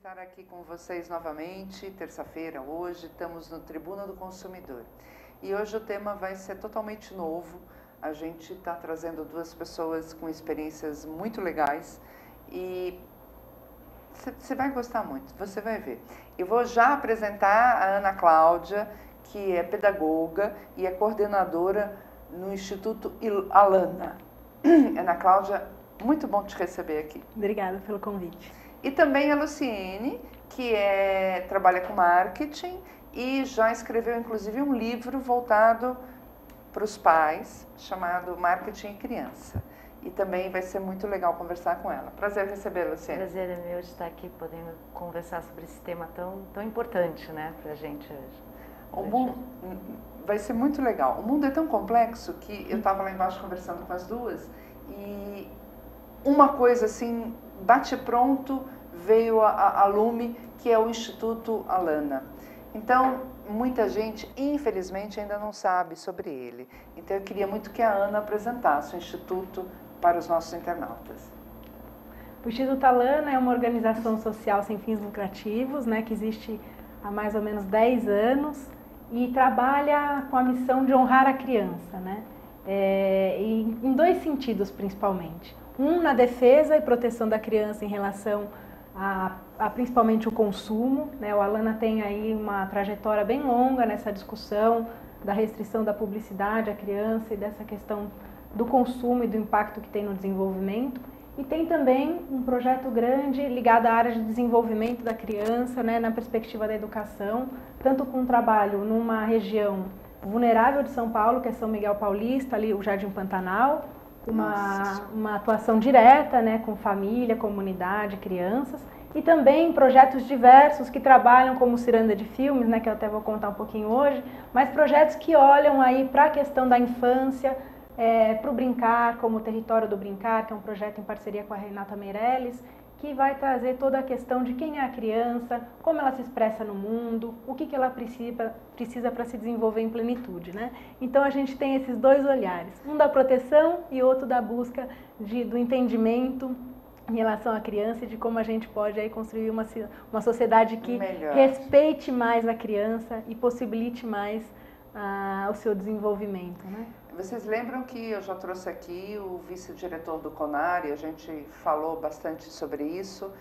estar aqui com vocês novamente, terça-feira, hoje, estamos no Tribuna do Consumidor. E hoje o tema vai ser totalmente novo, a gente está trazendo duas pessoas com experiências muito legais e você vai gostar muito, você vai ver. Eu vou já apresentar a Ana Cláudia, que é pedagoga e é coordenadora no Instituto Alana. Ana Cláudia, muito bom te receber aqui. Obrigada pelo convite. E também a Luciene, que trabalha com marketing e já escreveu inclusive um livro voltado para os pais, chamado Marketing e Criança. E também vai ser muito legal conversar com ela. Prazer recebê-la, Luciene. Prazer é meu de estar aqui podendo conversar sobre esse tema tão importante, né, para a gente hoje. Vai ser muito legal. O mundo é tão complexo que eu estava lá embaixo conversando com as duas e uma coisa assim, bate pronto, veio a lume, que é o Instituto Alana. Então, muita gente, infelizmente, ainda não sabe sobre ele. Então, eu queria muito que a Ana apresentasse o Instituto para os nossos internautas. O Instituto Alana é uma organização social sem fins lucrativos, né, que existe há mais ou menos 10 anos e trabalha com a missão de honrar a criança, né, em dois sentidos principalmente. Um, na defesa e proteção da criança em relação a principalmente o consumo, né? O Alana tem aí uma trajetória bem longa nessa discussão da restrição da publicidade à criança e dessa questão do consumo e do impacto que tem no desenvolvimento. E tem também um projeto grande ligado à área de desenvolvimento da criança, né, na perspectiva da educação, tanto com um trabalho numa região vulnerável de São Paulo, que é São Miguel Paulista, ali o Jardim Pantanal, uma atuação direta, né, com família, comunidade, crianças, e também projetos diversos que trabalham como Ciranda de Filmes, né, que eu até vou contar um pouquinho hoje, mas projetos que olham aí para a questão da infância, para o Brincar, como o Território do Brincar, que é um projeto em parceria com a Renata Meirelles, que vai trazer toda a questão de quem é a criança, como ela se expressa no mundo, o que ela precisa para se desenvolver em plenitude, né? Então a gente tem esses dois olhares, um da proteção e outro da busca do entendimento em relação à criança e de como a gente pode aí construir uma sociedade que respeite mais a criança e possibilite mais o seu desenvolvimento, né? Vocês lembram que eu já trouxe aqui o vice-diretor do CONAR e a gente falou bastante sobre isso.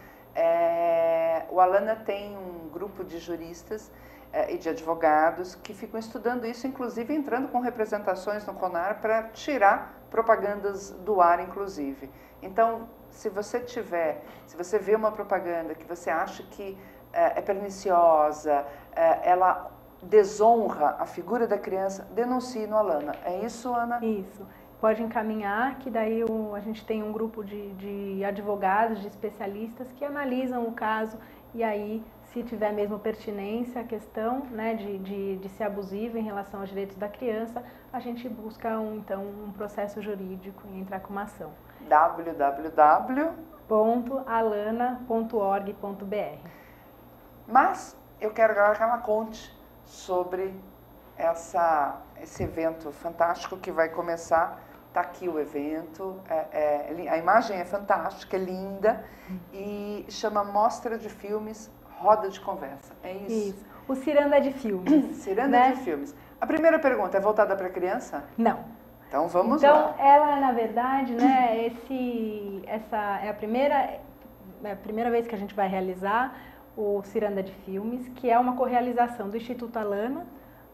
O Alana tem um grupo de juristas e de advogados que ficam estudando isso, inclusive entrando com representações no CONAR para tirar propagandas do ar, inclusive. Então, se você vê uma propaganda que você acha que é perniciosa, ela desonra a figura da criança, denuncie no Alana. É isso, Ana? Isso. Pode encaminhar, que daí a gente tem um grupo de advogados, de especialistas que analisam o caso e aí, se tiver mesmo pertinência a questão, né, de ser abusivo em relação aos direitos da criança, a gente busca um processo jurídico e entrar com uma ação. www.alana.org.br. Mas eu quero agora que ela conte sobre esse evento fantástico que vai começar. Está aqui o evento, a imagem é fantástica, é linda e chama Mostra de Filmes, Roda de Conversa. É isso? Isso. O Ciranda de Filmes. Ciranda, né? De Filmes. A primeira pergunta é voltada para a criança? Não. Então vamos lá. Então ela, na verdade, né, essa é a primeira vez que a gente vai realizar o Ciranda de Filmes, que é uma correalização do Instituto Alana,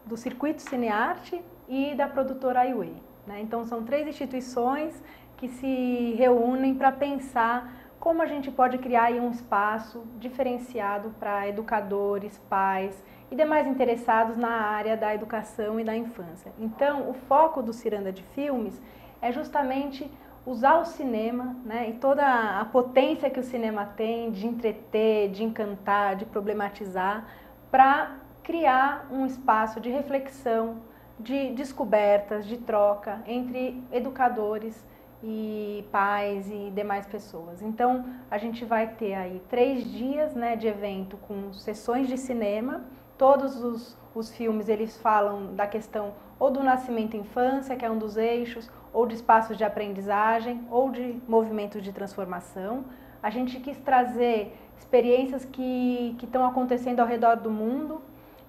do Circuito Cinearte e da produtora Aiway, né? Então são 3 instituições que se reúnem para pensar como a gente pode criar aí um espaço diferenciado para educadores, pais e demais interessados na área da educação e da infância. Então o foco do Ciranda de Filmes é justamente usar o cinema, né, e toda a potência que o cinema tem de entreter, de encantar, de problematizar, para criar um espaço de reflexão, de descobertas, de troca entre educadores e pais e demais pessoas. Então, a gente vai ter aí 3 dias, né, de evento com sessões de cinema. Todos os filmes, eles falam da questão ou do nascimento e infância, que é um dos eixos, ou de espaços de aprendizagem, ou de movimentos de transformação. A gente quis trazer experiências que estão acontecendo ao redor do mundo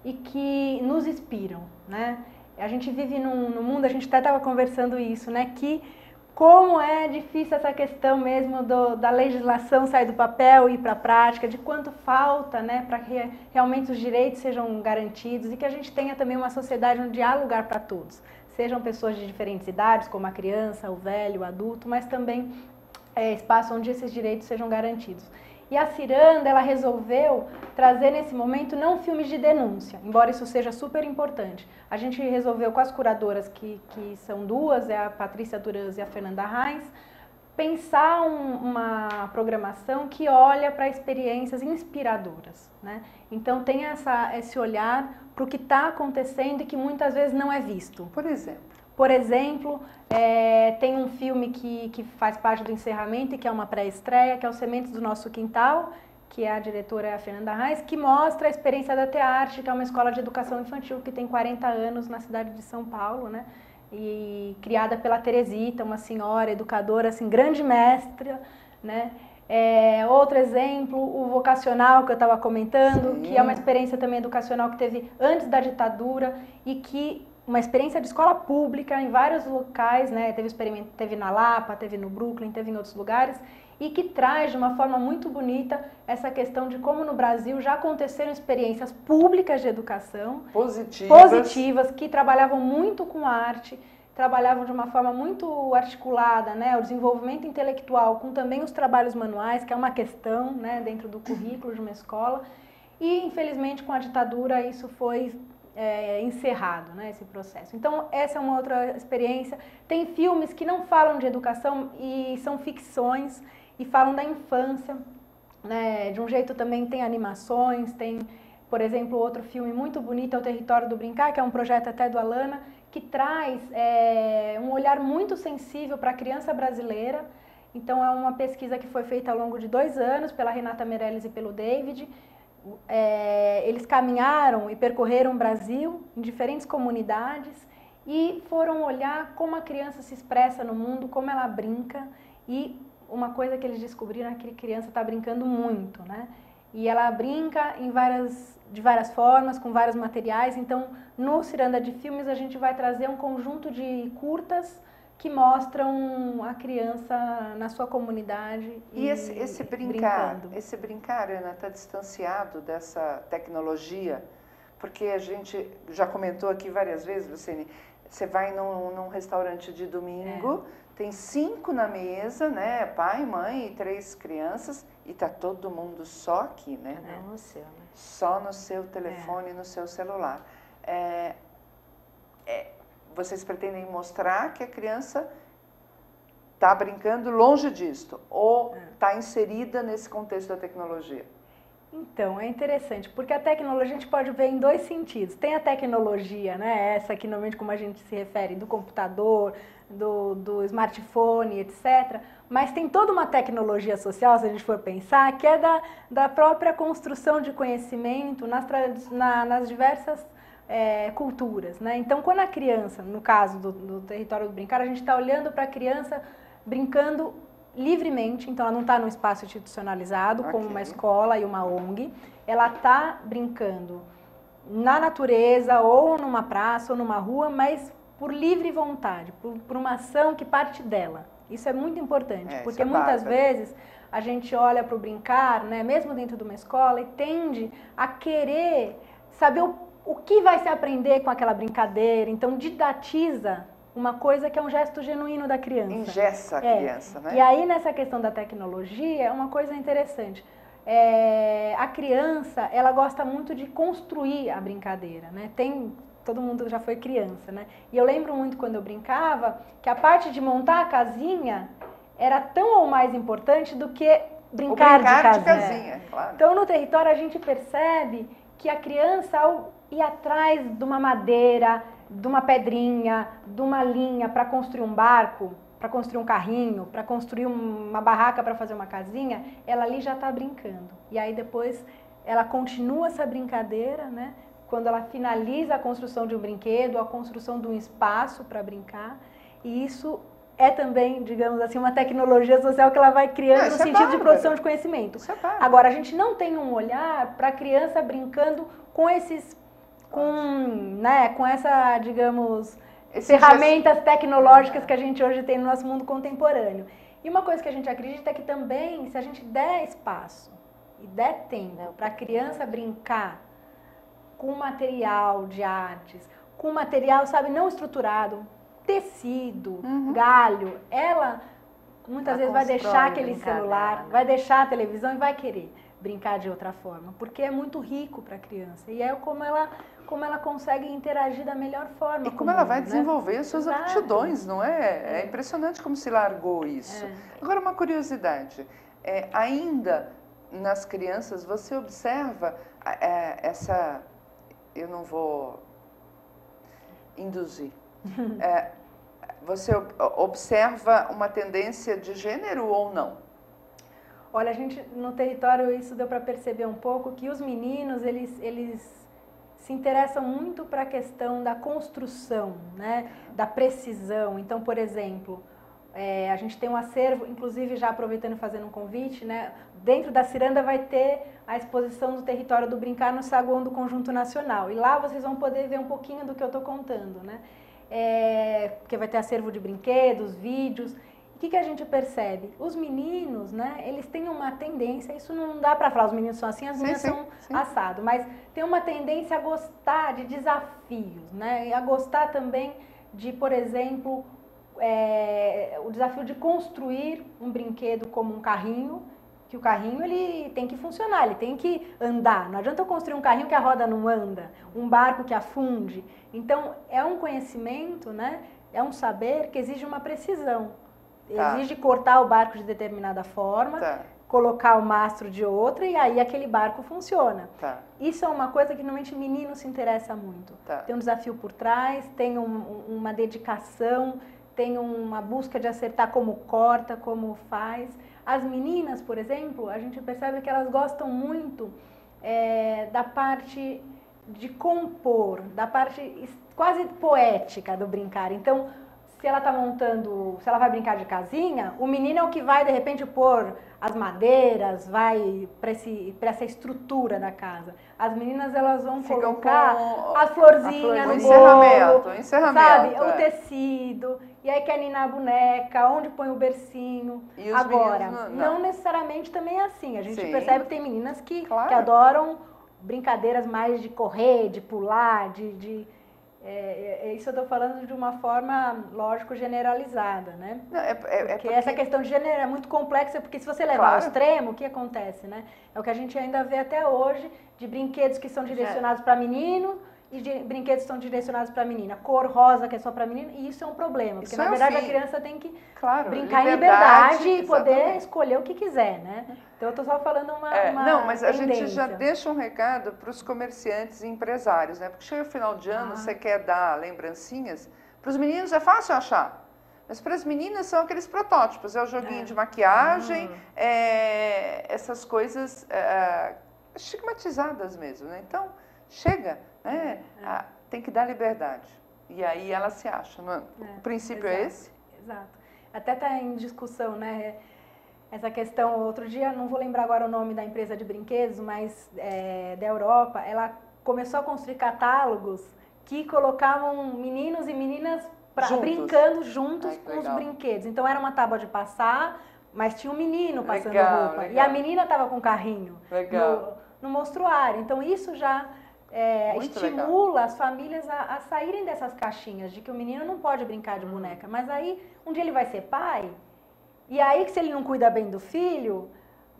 e que nos inspiram, né? A gente vive num mundo, a gente até estava conversando isso, né? Que como é difícil essa questão mesmo da legislação sair do papel e ir para a prática, de quanto falta, né, para que realmente os direitos sejam garantidos e que a gente tenha também uma sociedade onde há lugar para todos. Sejam pessoas de diferentes idades, como a criança, o velho, o adulto, mas também espaço onde esses direitos sejam garantidos. E a Ciranda, ela resolveu trazer nesse momento não filmes de denúncia, embora isso seja super importante. A gente resolveu com as curadoras, que são duas, é a Patrícia Duranz e a Fernanda Reis, pensar uma programação que olha para experiências inspiradoras, né? Então tem esse olhar para o que está acontecendo e que muitas vezes não é visto. Por exemplo, tem um filme que faz parte do encerramento e que é uma pré-estreia, que é o Sementes do Nosso Quintal, que a diretora é a Fernanda Reis, que mostra a experiência da Tearte, que é uma escola de educação infantil que tem 40 anos na cidade de São Paulo, né? E criada pela Teresita, uma senhora educadora, assim, grande mestra, né? Outro exemplo, o vocacional que eu estava comentando, que é uma experiência também educacional que teve antes da ditadura e que uma experiência de escola pública em vários locais, né? Teve na Lapa, teve no Brooklyn, teve em outros lugares, e que traz de uma forma muito bonita essa questão de como no Brasil já aconteceram experiências públicas de educação positivas que trabalhavam muito com arte, trabalhavam de uma forma muito articulada, né? O desenvolvimento intelectual com também os trabalhos manuais, que é uma questão, né, dentro do currículo de uma escola, e infelizmente com a ditadura isso foi encerrado, né, esse processo. Então essa é uma outra experiência. Tem filmes que não falam de educação e são ficções e falam da infância, né, de um jeito também tem animações, tem, por exemplo, outro filme muito bonito é o Território do Brincar, que é um projeto até do Alana, que traz um olhar muito sensível para a criança brasileira. Então é uma pesquisa que foi feita ao longo de 2 anos pela Renata Meirelles e pelo David. Eles caminharam e percorreram o Brasil em diferentes comunidades e foram olhar como a criança se expressa no mundo, como ela brinca, e uma coisa que eles descobriram é que a criança está brincando muito, né? E ela brinca de várias formas, com vários materiais. Então, no Ciranda de Filmes, a gente vai trazer um conjunto de curtas que mostram a criança na sua comunidade e esse brincar, Ana, está distanciado dessa tecnologia, porque a gente já comentou aqui várias vezes, Luciene, você vai num restaurante de domingo, tem 5 na mesa, né, pai, mãe e 3 crianças, e tá todo mundo só aqui, né? No seu, né? Só no seu telefone, no seu celular. Vocês pretendem mostrar que a criança está brincando longe disto ou está inserida nesse contexto da tecnologia? Então, é interessante, porque a tecnologia a gente pode ver em 2 sentidos. Tem a tecnologia, né, essa que normalmente como a gente se refere, do computador, do smartphone, etc. Mas tem toda uma tecnologia social, se a gente for pensar, que é da própria construção de conhecimento nas diversas culturas, né? Então, quando a criança, no caso do Território do Brincar, a gente está olhando para a criança brincando livremente, então ela não está num espaço institucionalizado, como uma escola e uma ONG, ela está brincando na natureza, ou numa praça, ou numa rua, mas por livre vontade, por uma ação que parte dela. Isso é muito importante, porque muitas vezes a gente olha para o brincar, né, mesmo dentro de uma escola, e tende a querer saber o que vai se aprender com aquela brincadeira, então didatiza uma coisa que é um gesto genuíno da criança. Engessa a criança, né? E aí, nessa questão da tecnologia, é uma coisa interessante. A criança, ela gosta muito de construir a brincadeira, né? Todo mundo já foi criança, né? E eu lembro muito quando eu brincava, que a parte de montar a casinha era tão ou mais importante do que brincar de casinha. Claro. Então, no Território, a gente percebe que a criança, ao ir atrás de uma madeira, de uma pedrinha, de uma linha para construir um barco, para construir um carrinho, para construir uma barraca para fazer uma casinha, ela ali já está brincando. E aí depois ela continua essa brincadeira, né? Quando ela finaliza a construção de um brinquedo, a construção de um espaço para brincar, e isso é também, digamos assim, uma tecnologia social que ela vai criando no sentido de produção de conhecimento. Agora, a gente não tem um olhar para a criança brincando com com essa, digamos, ferramentas tecnológicas que a gente hoje tem no nosso mundo contemporâneo. E uma coisa que a gente acredita é que também, se a gente der espaço e der tempo para a criança brincar com material de artes, com material, sabe, não estruturado, tecido, galho, ela muitas vezes vai deixar aquele celular, né? vai deixar a televisão e vai querer brincar de outra forma, porque é muito rico para a criança. E é como ela consegue interagir da melhor forma. E como ela vai desenvolver as suas aptidões, não é? É impressionante como se largou isso. Agora, uma curiosidade, ainda nas crianças você observa essa... Eu não vou induzir. Você observa uma tendência de gênero ou não? Olha, a gente no território, isso deu para perceber um pouco, que os meninos, eles se interessam muito para a questão da construção, né? Da precisão. Então, por exemplo, a gente tem um acervo, inclusive já aproveitando e fazendo um convite, né? Dentro da Ciranda vai ter a exposição do Território do Brincar no saguão do Conjunto Nacional. E lá vocês vão poder ver um pouquinho do que eu estou contando, né? Porque vai ter acervo de brinquedos, vídeos. O que a gente percebe? Os meninos, né, eles têm uma tendência, isso não dá para falar, os meninos são assim, as meninas são assado, mas tem uma tendência a gostar de desafios, né, e a gostar também de, por exemplo, o desafio de construir um brinquedo como um carrinho, que o carrinho ele tem que funcionar, ele tem que andar. Não adianta eu construir um carrinho que a roda não anda, um barco que afunde. Então, é um conhecimento, né? É um saber que exige uma precisão. Exige cortar o barco de determinada forma, colocar o mastro de outra e aí aquele barco funciona. Isso é uma coisa que normalmente menino se interessa muito. Tem um desafio por trás, tem uma dedicação, tem uma busca de acertar como corta, como faz. As meninas, por exemplo, a gente percebe que elas gostam muito da parte de compor, da parte quase poética do brincar. Então, se ela está montando, se ela vai brincar de casinha, o menino é o que vai, de repente, pôr as madeiras, vai para essa estrutura da casa. As meninas, elas vão colocar as florzinhas no bolo, o encerramento, sabe? O tecido, e aí quer ninar a boneca, onde põe o bercinho. E os agora, meninos, não necessariamente também é assim. A gente percebe que tem meninas que adoram brincadeiras mais de correr, de pular, isso eu estou falando de uma forma, lógico, generalizada, né? Porque essa questão de gênero é muito complexa, porque se você levar ao extremo, o que acontece, né? É o que a gente ainda vê até hoje, de brinquedos que são direcionados para menino e de brinquedos que são direcionados para menina. Cor rosa que é só para menino, e isso é um problema, porque na verdade a criança tem que brincar em liberdade e poder escolher o que quiser, né? Então eu estou só falando uma não, mas tendência. A gente já deixa um recado para os comerciantes e empresários, né? Porque chega o final de ano, você quer dar lembrancinhas. Para os meninos é fácil achar, mas para as meninas são aqueles protótipos. É o joguinho de maquiagem, essas coisas estigmatizadas mesmo, né? Então, chega, né? Tem que dar liberdade. E aí ela se acha, não é? O princípio é esse? Exato. Até está em discussão, né? Essa questão, outro dia, não vou lembrar agora o nome da empresa de brinquedos, mas da Europa, ela começou a construir catálogos que colocavam meninos e meninas brincando juntos com os brinquedos. Então era uma tábua de passar, mas tinha um menino passando roupa. E a menina estava com o carrinho no mostruário. Então isso já estimula as famílias a saírem dessas caixinhas, de que o menino não pode brincar de boneca. Mas aí, um dia ele vai ser pai... E aí, se ele não cuida bem do filho,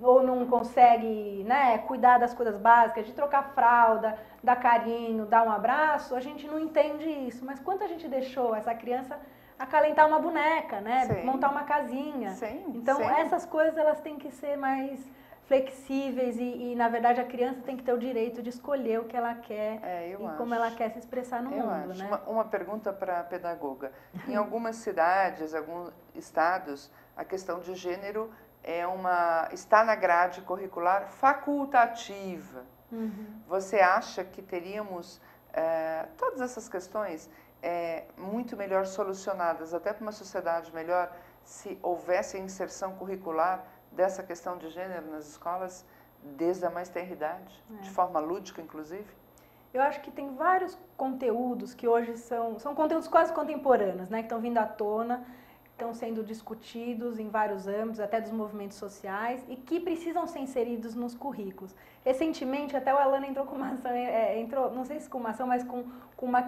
ou não consegue, né, cuidar das coisas básicas, de trocar fralda, dar carinho, dar um abraço, a gente não entende isso. Mas quanto a gente deixou essa criança acalentar uma boneca, né, montar uma casinha. Então, essas coisas elas têm que ser mais flexíveis e, na verdade, a criança tem que ter o direito de escolher o que ela quer como ela quer se expressar no mundo. Né? Uma pergunta para a pedagoga. Em algumas cidades, alguns estados, a questão de gênero está na grade curricular facultativa. Você acha que teríamos todas essas questões muito melhor solucionadas, até para uma sociedade melhor, se houvesse a inserção curricular dessa questão de gênero nas escolas desde a mais tenra idade, de forma lúdica, inclusive? Eu acho que tem vários conteúdos que hoje são conteúdos quase contemporâneos, né, que estão vindo à tona, estão sendo discutidos em vários âmbitos, até dos movimentos sociais, e que precisam ser inseridos nos currículos. Recentemente, até o Alana entrou com uma ação, não sei se com uma ação, mas com uma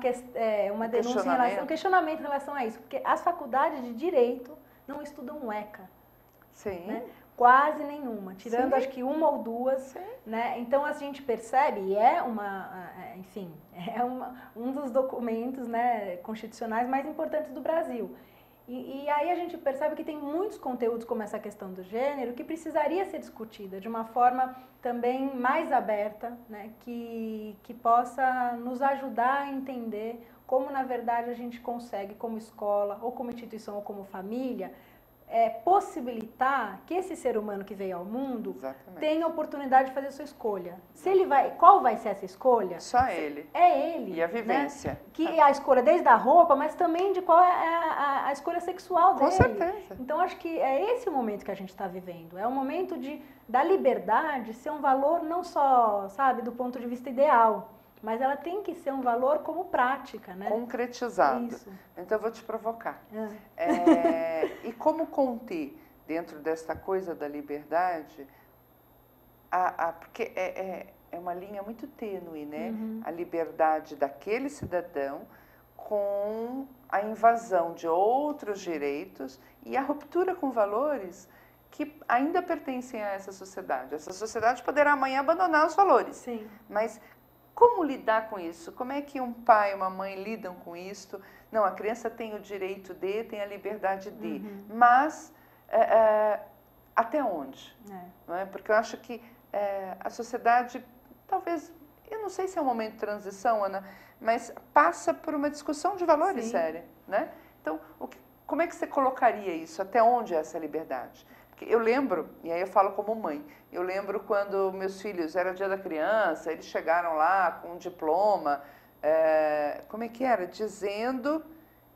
denúncia em relação, um questionamento em relação a isso, porque as faculdades de Direito não estudam o ECA. Sim. Né? Quase nenhuma, tirando Sim. acho que uma ou duas, Sim. né? Então a gente percebe, e enfim, um dos documentos, né, constitucionais mais importantes do Brasil. E aí a gente percebe que tem muitos conteúdos como essa questão do gênero que precisaria ser discutida de uma forma também mais aberta, né, que possa nos ajudar a entender como na verdade a gente consegue como escola, ou como instituição, ou como família, possibilitar que esse ser humano que veio ao mundo Exatamente. tenha a oportunidade de fazer a sua escolha. Se ele qual vai ser essa escolha? Só ele. É ele. E a vivência. Né? Que é a escolha desde a roupa, mas também de qual é a escolha sexual dele. Com certeza. Então, acho que é esse o momento que a gente está vivendo. É o momento da liberdade ser um valor não só, sabe, do ponto de vista ideal, mas ela tem que ser um valor como prática, né? Concretizado. Isso. Então, eu vou te provocar. E como conter, dentro desta coisa da liberdade, porque é uma linha muito tênue, né? Uhum. A liberdade daquele cidadão com a invasão de outros direitos e a ruptura com valores que ainda pertencem a essa sociedade. Essa sociedade poderá amanhã abandonar os valores. Sim. Mas como lidar com isso? Como é que um pai e uma mãe lidam com isso? Não, a criança tem o direito de, tem a liberdade de, mas até onde? Não é? Porque eu acho que a sociedade, talvez, eu não sei se é um momento de transição, Ana, mas passa por uma discussão de valores séria, né? Então, como é que você colocaria isso? Até onde é essa liberdade? Porque eu lembro, e aí eu falo como mãe, eu lembro quando meus filhos, era dia da criança, eles chegaram lá com um diploma, como é que era? Dizendo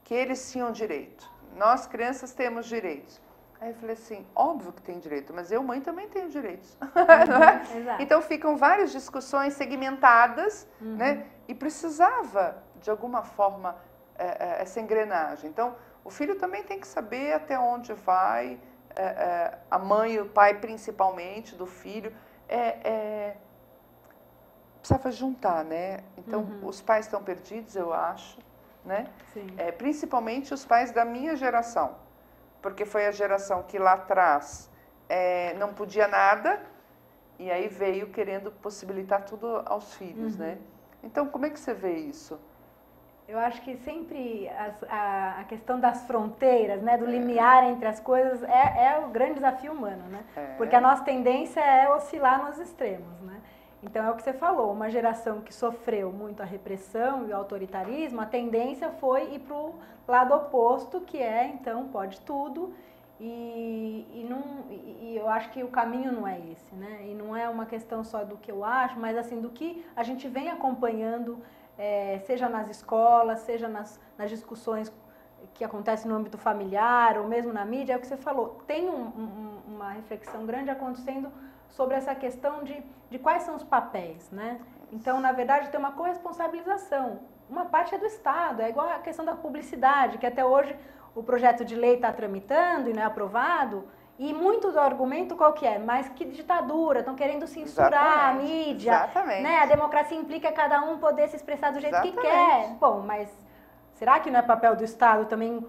que eles tinham direito. Nós, crianças, temos direitos. Aí eu falei assim, óbvio que tem direito, mas eu, mãe, também tenho direitos. Não é? Exato. Então ficam várias discussões segmentadas, né? E precisava, de alguma forma, essa engrenagem. Então, o filho também tem que saber até onde vai, a mãe e o pai, principalmente, do filho, precisava juntar, né? Então, os pais estão perdidos, eu acho, né? Sim. Principalmente os pais da minha geração, porque foi a geração que lá atrás não podia nada e aí veio querendo possibilitar tudo aos filhos, né? Então, como é que você vê isso? Eu acho que sempre a questão das fronteiras, né, do limiar entre as coisas é o grande desafio humano, né? Porque a nossa tendência é oscilar nos extremos, né? Então é o que você falou, uma geração que sofreu muito a repressão e o autoritarismo, a tendência foi ir para o lado oposto, que então pode tudo, e eu acho que o caminho não é esse, né? E não é uma questão só do que eu acho, mas assim do que a gente vem acompanhando, seja nas escolas, seja nas discussões que acontecem no âmbito familiar ou mesmo na mídia, é o que você falou, tem uma reflexão grande acontecendo sobre essa questão de quais são os papéis, né? Então, na verdade, tem uma corresponsabilização. Uma parte é do Estado, é igual a questão da publicidade, que até hoje o projeto de lei está tramitando e não é aprovado, e muito do argumento qual que é? Mas que ditadura, estão querendo censurar a mídia, né? A democracia implica cada um poder se expressar do jeito que quer. Bom, mas será que não é papel do Estado também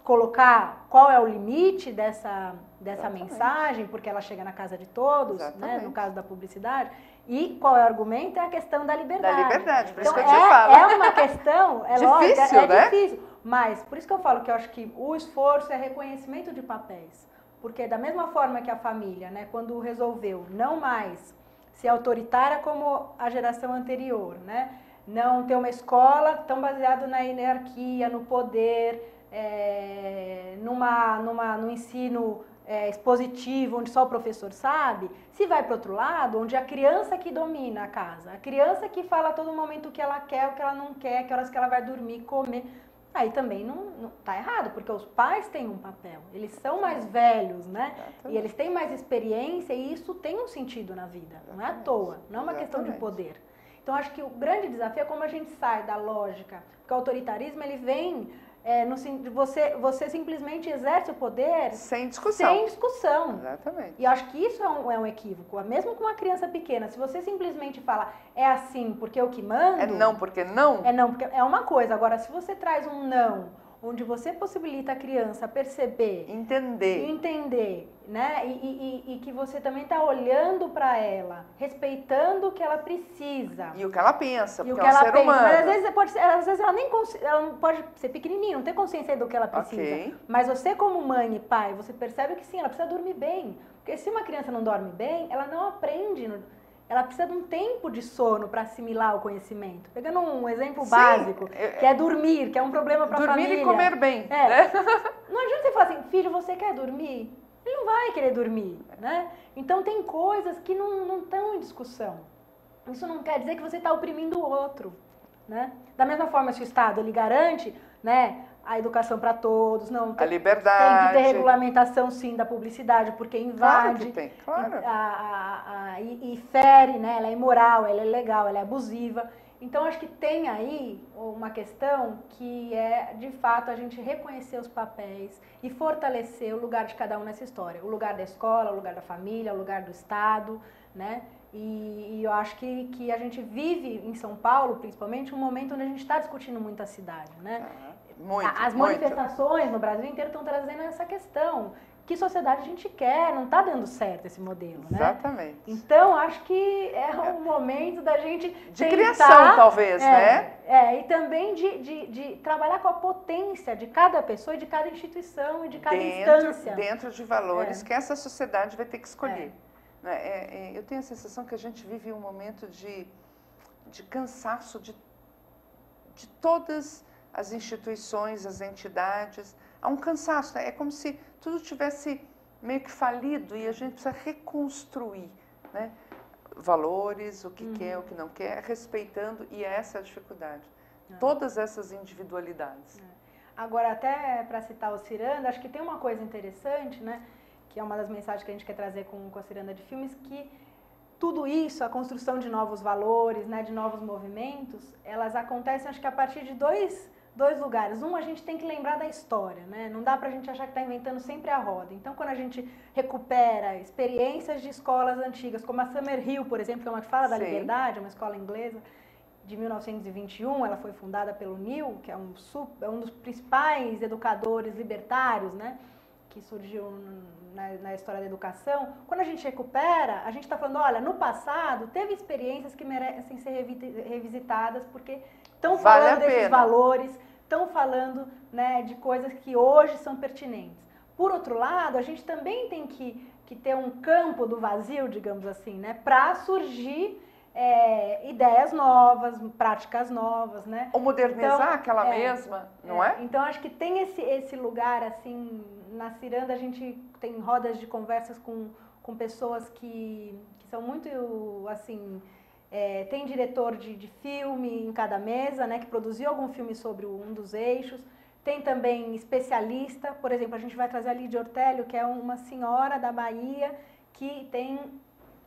colocar qual é o limite dessa mensagem, porque ela chega na casa de todos, né, no caso da publicidade, e qual é o argumento? É a questão da liberdade. Da liberdade, por então, isso que eu te falo. É uma questão, difícil, lógico, né? difícil, mas por isso que eu falo que eu acho que o esforço é reconhecimento de papéis, porque da mesma forma que a família, né, quando resolveu não mais ser autoritária como a geração anterior, né, não ter uma escola tão baseada na hierarquia, no poder, no ensino expositivo, onde só o professor sabe, se vai para outro lado, onde a criança que domina a casa, a criança que fala a todo momento o que ela quer, o que ela não quer, que horas que ela vai dormir, comer, aí também não tá errado, porque os pais têm um papel, eles são mais velhos, né? E eles têm mais experiência e isso tem um sentido na vida, não é à toa, não é uma questão de poder. Então acho que o grande desafio é como a gente sai da lógica, porque o autoritarismo ele vem você simplesmente exerce o poder sem discussão. Sem discussão. Exatamente. E eu acho que isso é um equívoco. Mesmo com uma criança pequena, se você simplesmente fala é assim porque eu que mando... É não porque não? É não porque é uma coisa. Agora, se você traz um não, onde você possibilita a criança perceber... Entender, né? E que você também está olhando para ela, respeitando o que ela precisa. E o que ela pensa, porque é um ser humano. Mas às vezes ela não pode ser pequenininha, não ter consciência do que ela precisa. Okay. Mas você como mãe e pai, você percebe que sim, ela precisa dormir bem. Porque se uma criança não dorme bem, ela não aprende... Ela precisa de um tempo de sono para assimilar o conhecimento. Pegando um exemplo básico, que é dormir, que é um problema para a família. Dormir e comer bem. Né? Não adianta você falar assim, filho, você quer dormir? Ele não vai querer dormir, né? Então tem coisas que não estão em discussão. Isso não quer dizer que você está oprimindo o outro, né? Da mesma forma, se o Estado ele garante, né, a educação para todos, não a liberdade. Tem que ter regulamentação, sim, da publicidade, porque invade, claro que tem, claro. E fere, né? Ela é imoral, ela é ilegal, ela é abusiva. Então, acho que tem aí uma questão que é, de fato, a gente reconhecer os papéis e fortalecer o lugar de cada um nessa história. O lugar da escola, o lugar da família, o lugar do Estado, né? E eu acho que a gente vive em São Paulo, principalmente, um momento onde a gente está discutindo muito a cidade, né? As manifestações no Brasil inteiro estão trazendo essa questão. Que sociedade a gente quer? Não está dando certo esse modelo, né? Exatamente. Então, acho que é um momento da gente de criação, talvez, né? E também de trabalhar com a potência de cada pessoa e de cada instituição e de cada instância. Dentro de valores que essa sociedade vai ter que escolher. Eu tenho a sensação que a gente vive um momento de cansaço de todas as instituições, as entidades. Há um cansaço, né? É como se tudo tivesse meio que falido e a gente precisa reconstruir, né? Valores, o que quer, o que não quer, respeitando, e essa é a dificuldade. Todas essas individualidades. Agora, até para citar o Ciranda, acho que tem uma coisa interessante, né? Que é uma das mensagens que a gente quer trazer com a Ciranda de Filmes, que tudo isso, a construção de novos valores, né, de novos movimentos, elas acontecem, acho que a partir de dois lugares. A gente tem que lembrar da história, né? Não dá pra gente achar que está inventando sempre a roda. Então, quando a gente recupera experiências de escolas antigas, como a Summerhill, por exemplo, que é uma que fala da liberdade, uma escola inglesa de 1921, ela foi fundada pelo Neil, que é um dos principais educadores libertários, né? Que surgiu na história da educação. Quando a gente recupera, a gente está falando, olha, no passado teve experiências que merecem ser revisitadas, porque estão falando desses valores, estão falando, né, de coisas que hoje são pertinentes. Por outro lado, a gente também tem que ter um campo do vazio, digamos assim, né, para surgir ideias novas, práticas novas, né? Ou modernizar aquela mesma, não é? Então, acho que tem esse lugar, assim, na Ciranda a gente tem rodas de conversas com pessoas que são muito, assim, tem diretor de filme em cada mesa, né, que produziu algum filme sobre um dos eixos, tem também especialista, por exemplo, a gente vai trazer a Lídia Ortélio, que é uma senhora da Bahia, que tem...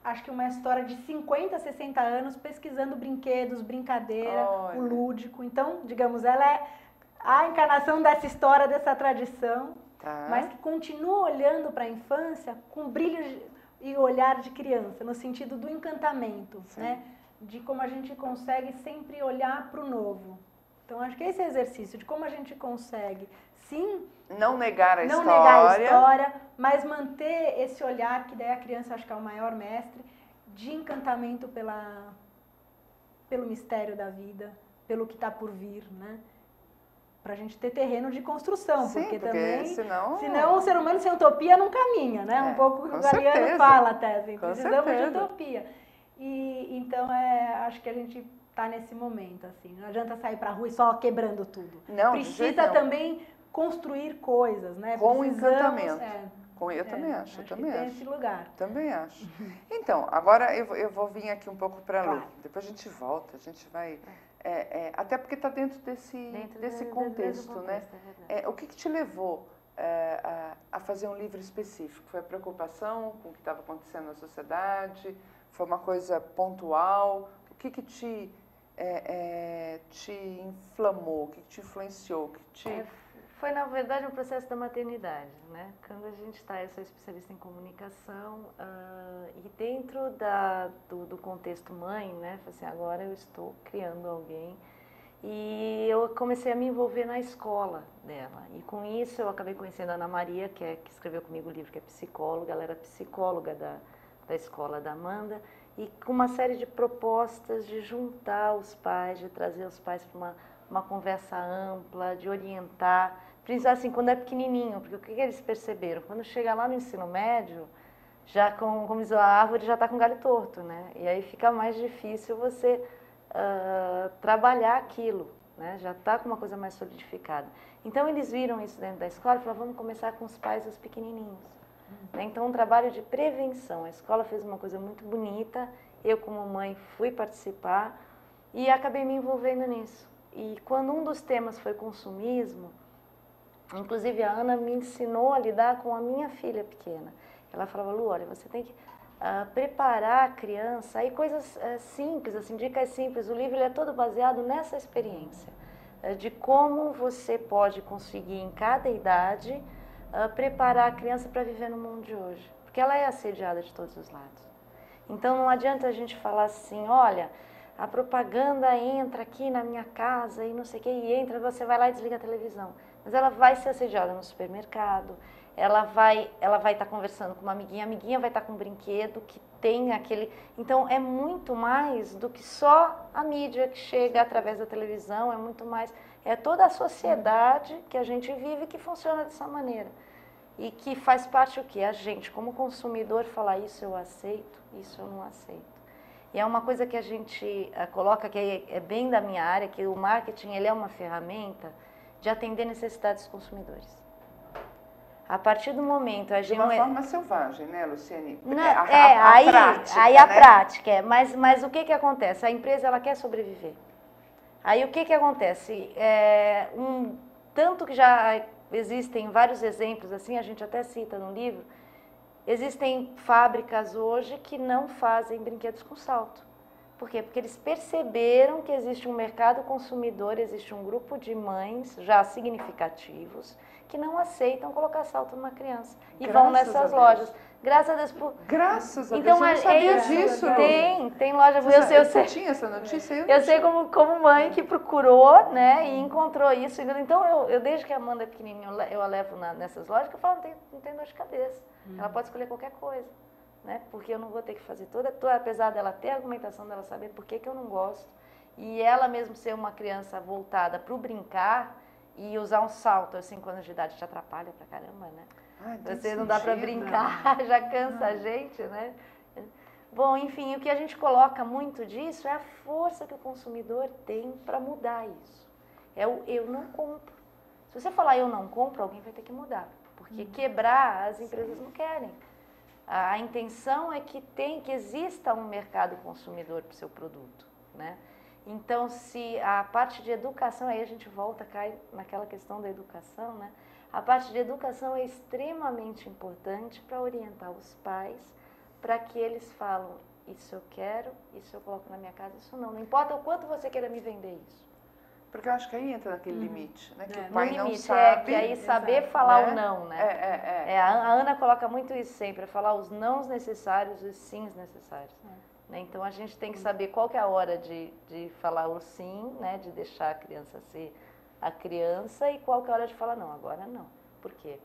acho que uma história de 50, 60 anos pesquisando brinquedos, brincadeira, o lúdico. Então, digamos, ela é a encarnação dessa história, dessa tradição, mas que continua olhando para a infância com brilho e olhar de criança, no sentido do encantamento, né? De como a gente consegue sempre olhar para o novo. Então, acho que esse exercício de como a gente consegue, sim... Não negar a história, mas manter esse olhar, que daí a criança acho que é o maior mestre, de encantamento pelo mistério da vida, pelo que está por vir, né? Pra gente ter terreno de construção, porque também, senão o ser humano sem utopia não caminha, né? Um pouco o Galeano fala até, assim, precisamos de utopia. E então, acho que a gente está nesse momento, assim, não adianta sair pra rua e só quebrando tudo. Não, precisa também construir coisas, né? Com encantamento. Eu também acho, eu também tem acho. esse lugar. Também acho. Então, agora eu vou vir aqui um pouco para a Lu. Claro. Depois a gente volta, a gente vai... até porque está dentro desse contexto, né? O que te levou a fazer um livro específico? Foi a preocupação com o que estava acontecendo na sociedade? Foi uma coisa pontual? O que te inflamou? O que te influenciou? Foi, na verdade, um processo da maternidade, né? Quando a gente está, eu sou especialista em comunicação e dentro do contexto mãe, né? Assim, agora eu estou criando alguém e eu comecei a me envolver na escola dela. E com isso eu acabei conhecendo a Ana Maria, que escreveu comigo o livro, que é psicóloga. Ela era psicóloga da escola da Amanda e com uma série de propostas de juntar os pais, de trazer os pais para uma conversa ampla, de orientar, principalmente assim, quando é pequenininho, porque o que eles perceberam? Quando chega lá no ensino médio, já como diz a árvore, já está com galho torto, né? E aí fica mais difícil você trabalhar aquilo, né? Já está com uma coisa mais solidificada. Então eles viram isso dentro da escola e falaram, vamos começar com os pais dos pequenininhos. Né? Então um trabalho de prevenção, a escola fez uma coisa muito bonita, eu como mãe fui participar e acabei me envolvendo nisso. E quando um dos temas foi consumismo, inclusive a Ana me ensinou a lidar com a minha filha pequena. Ela falava, Lu, olha, você tem que preparar a criança, aí coisas simples, assim, dicas simples. O livro ele é todo baseado nessa experiência, de como você pode conseguir em cada idade preparar a criança para viver no mundo de hoje. Porque ela é assediada de todos os lados. Então não adianta a gente falar assim, olha, a propaganda entra aqui na minha casa e não sei o que, e entra, você vai lá e desliga a televisão. Mas ela vai ser assediada no supermercado, ela vai estar conversando com uma amiguinha, a amiguinha vai estar com um brinquedo que tem aquele... Então é muito mais do que só a mídia que chega através da televisão, é muito mais... É toda a sociedade que a gente vive que funciona dessa maneira. E que faz parte o quê? A gente, como consumidor, falar isso eu aceito, isso eu não aceito. E é uma coisa que a gente coloca, que é bem da minha área, que o marketing ele é uma ferramenta de atender necessidades dos consumidores. A partir do momento... De uma forma selvagem, né, Luciane? Aí a prática. Mas o que acontece? A empresa ela quer sobreviver. Aí o que acontece? Tanto que já existem vários exemplos, assim, a gente até cita no livro, existem fábricas hoje que não fazem brinquedos com salto. Por quê? Porque eles perceberam que existe um mercado consumidor, existe um grupo de mães já significativos que não aceitam colocar salto numa criança. E vão nessas lojas. Graças a Deus. Graças a Deus, eu não sabia disso. Tem loja. Você tinha essa notícia? Eu sei como mãe que procurou, né, e encontrou isso. Então, eu desde que a Amanda é pequenininha, eu a levo nessas lojas, que eu falo, não tem dor de cabeça. Ela pode escolher qualquer coisa, né, porque eu não vou ter que fazer apesar dela ter a argumentação dela saber por que eu não gosto, e ela mesmo ser uma criança voltada para o brincar e usar um salto aos 5 anos de idade te atrapalha pra caramba, né? Você não dá para brincar, já cansa a gente, né? Bom, enfim, o que a gente coloca muito disso é a força que o consumidor tem para mudar isso. É o eu não compro. Se você falar eu não compro, alguém vai ter que mudar. Porque quebrar as empresas não querem. A intenção é que exista um mercado consumidor para o seu produto, né? Então, se a parte de educação, aí a gente cai naquela questão da educação, né? A parte de educação é extremamente importante para orientar os pais, para que eles falam, isso eu quero, isso eu coloco na minha casa, isso não. Não importa o quanto você queira me vender isso. Porque eu acho que aí entra naquele limite, né? Que o pai não sabe. Que aí saber falar o não, né? A Ana coloca muito isso sempre, falar os nãos necessários e os sims necessários. Né? Então, a gente tem que saber qual que é a hora de falar o sim, né? De deixar a criança ser a criança, e qual que é a hora de falar não, agora não. Por quê?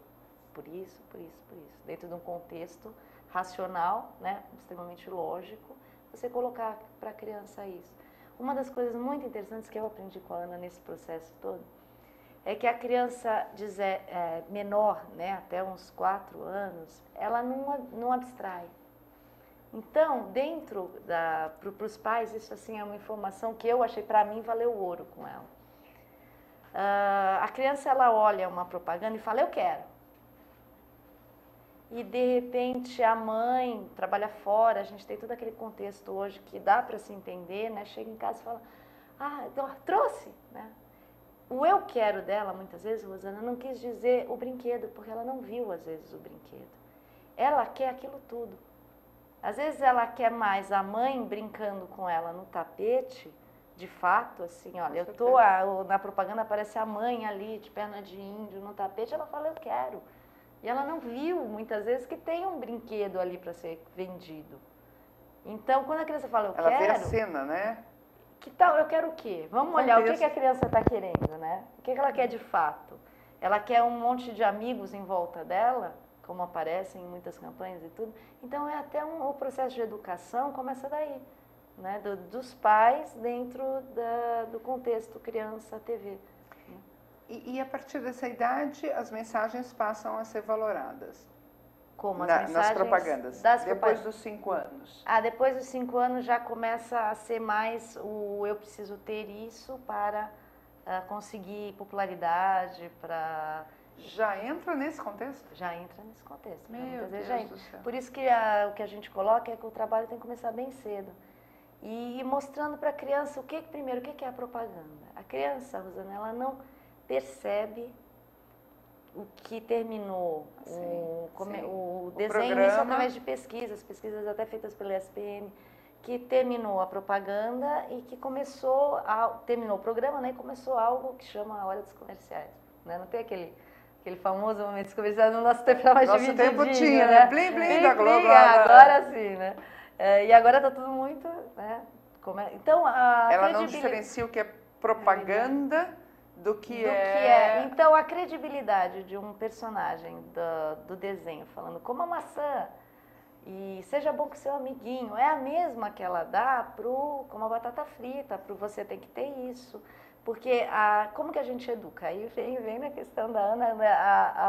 Por isso, por isso, por isso. Dentro de um contexto racional, né? Extremamente lógico, você colocar para a criança isso. Uma das coisas muito interessantes que eu aprendi com a Ana nesse processo todo é que a criança menor, né, até uns 4 anos, ela não abstrai. Então, para os pais, isso assim é uma informação que eu achei, para mim, valeu ouro com ela. A criança, ela olha uma propaganda e fala, eu quero. e de repente a mãe trabalha fora, a gente tem todo aquele contexto hoje que dá para se entender, né? Chega em casa e fala, trouxe, né? O eu quero dela, muitas vezes, Rosana, não quis dizer o brinquedo, porque ela não viu, às vezes, o brinquedo. Ela quer aquilo tudo. Às vezes ela quer mais a mãe brincando com ela no tapete, de fato, assim, olha, na propaganda aparece a mãe ali, de perna de índio, no tapete, ela fala, eu quero. E ela não viu, muitas vezes, que tem um brinquedo ali para ser vendido. Então, quando a criança fala, eu quero... Ela vê a cena, né? Que tal, eu quero o quê? Vamos olhar o que a criança está querendo, né? O que ela quer de fato? Ela quer um monte de amigos em volta dela, como aparece em muitas campanhas e tudo. Então, é até o processo de educação começa daí, né? Dos pais dentro do contexto criança-TV. E a partir dessa idade, as mensagens passam a ser valoradas. Como as mensagens? Nas propagandas. Depois dos 5 anos. Depois dos 5 anos já começa a ser mais o eu preciso ter isso para conseguir popularidade, para... Já entra nesse contexto? Já entra nesse contexto. Meu Deus do céu. Por isso que o que a gente coloca é que o trabalho tem que começar bem cedo. E mostrando para a criança primeiro, o que é a propaganda. A criança, Rosana, ela não percebe o que terminou o desenho, isso através de pesquisas até feitas pela ESPM, que terminou a propaganda e que terminou o programa, né, e começou algo que chama a hora dos comerciais. Né? Não tem aquele famoso momento dos comerciais, no nosso tempo era mais divididinho. Nosso tempo tinha, né? Blim, blim da Globo. Agora sim, né? E agora está tudo muito... Né? Então, ela não diferencia o que é propaganda do que é. Então, a credibilidade de um personagem do desenho falando como a maçã e seja bom com seu amiguinho, é a mesma que ela dá como a batata frita, para você tem que ter isso. Porque como que a gente educa? Aí vem na questão da Ana,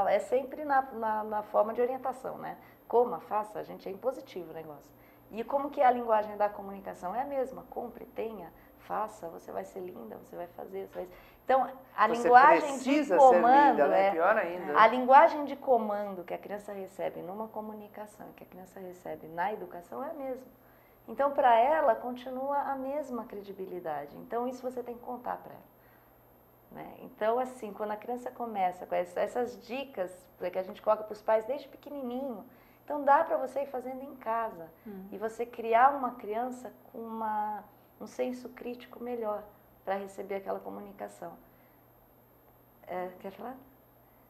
é sempre na forma de orientação, né? Coma, faça, a gente é impositivo o negócio. E como que é a linguagem da comunicação? É a mesma, compre, tenha, faça, você vai ser linda, você vai fazer, você vai... Então, a linguagem de comando, linda, né? Pior ainda. A linguagem de comando que a criança recebe numa comunicação, que a criança recebe na educação é a mesma. Então, para ela, continua a mesma credibilidade. Então, isso você tem que contar para ela. Né? Então, assim, quando a criança começa com essas dicas que a gente coloca para os pais desde pequenininho, então dá para você ir fazendo em casa. E você criar uma criança com um senso crítico melhor para receber aquela comunicação. Quer falar?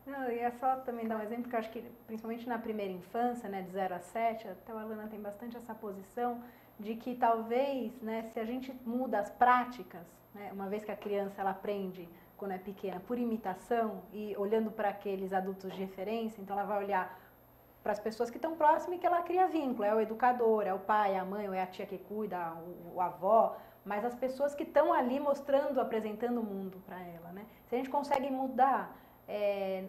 Não, e é só também dar um exemplo que eu acho que, principalmente na primeira infância, né, de 0 a 7, até a Alana tem bastante essa posição de que talvez, né, se a gente muda as práticas, né, uma vez que a criança ela aprende quando é pequena por imitação e olhando para aqueles adultos de referência, então ela vai olhar para as pessoas que estão próximas e que ela cria vínculo, é o educador, é o pai, é a mãe, ou é a tia que cuida, o avó, mas as pessoas que estão ali mostrando, apresentando o mundo para ela, né? Se a gente consegue mudar